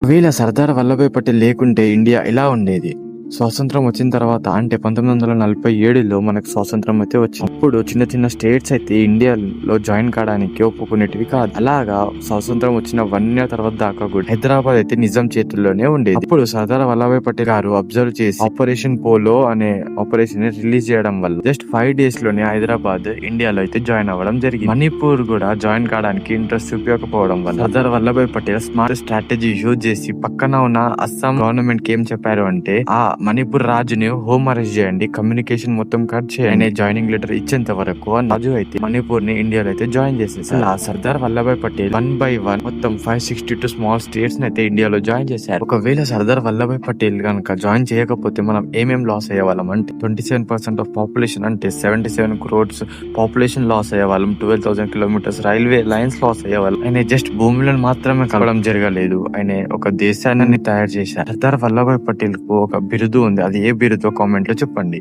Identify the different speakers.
Speaker 1: వీళ్ళ సర్దార్ వల్లభాయ్ పటేల్ లేకుంటే ఇండియా ఇలా ఉండేది. స్వాతంత్రం వచ్చిన తర్వాత అంటే 1947లో మనకు స్వాతంత్రం అయితే వచ్చింది. అప్పుడు చిన్న చిన్న స్టేట్స్ అయితే ఇండియాలో జాయిన్ కావడానికి ఒప్పుకునేటివి కాదు. అలాగా స్వాతంత్రం వచ్చిన 1 year తర్వాత దాకా కూడా హైదరాబాద్ అయితే నిజాం చేతుల్లోనే ఉండేది. అప్పుడు సర్దార్ వల్లభాయ్ పటేల్ గారు అబ్జర్వ్ చేసి ఆపరేషన్ పోలో అనే ఆపరేషన్ రిలీజ్ చేయడం వల్ల జస్ట్ 5 days లోనే హైదరాబాద్ ఇండియాలో అయితే జాయిన్ అవ్వడం జరిగింది. మణిపూర్ కూడా జాయిన్ కావడానికి ఇంట్రెస్ట్ చూపించకపోవడం వల్ల Sardar Vallabhbhai Patel smart strategy use చేసి పక్కన ఉన్న అస్సాం గవర్నమెంట్ కి ఏం చెప్పారు అంటే, ఆ మణిపూర్ రాజుని హోమ్ అరెస్ట్ చేయండి, కమ్యూనికేషన్ మొత్తం కట్ చేయండి, జాయినింగ్ లెటర్ ఇచ్చేంత వరకు రాజు అయితే మణిపూర్ ని ఇండియాలో అయితే జాయిన్ చేసేసారు. ఆ సర్దార్ వల్లభాయ్ పటేల్ 1 by 1 మొత్తం 562 స్మాల్ స్టేట్స్ ని అయితే ఇండియాలో జాయిన్ చేశారు. ఒకవేళ సర్దార్ వల్లభాయ్ పటేల్ కనుక జాయిన్ చేయకపోతే మనం ఏమేం లాస్ అయ్యేవాళ్ళం అంటే 27% ఆఫ్ పాపులేషన్ అంటే 77 crores పాపులేషన్ లాస్ అయ్యేవాళ్ళం. 12,000 kilometers రైల్వే లైన్స్ లాస్ అయ్యేవాళ్ళం. ఆయన జస్ట్ భూములను మాత్రమే కలవడం జరగలేదు, ఆయన ఒక దేశాన్ని తయారు చేశారు. సర్దార్ వల్లభాయ్ పటేల్ కు ఒక బిరుదు ఉంది. అది ఏ బిరుదో కామెంట్ లో చెప్పండి.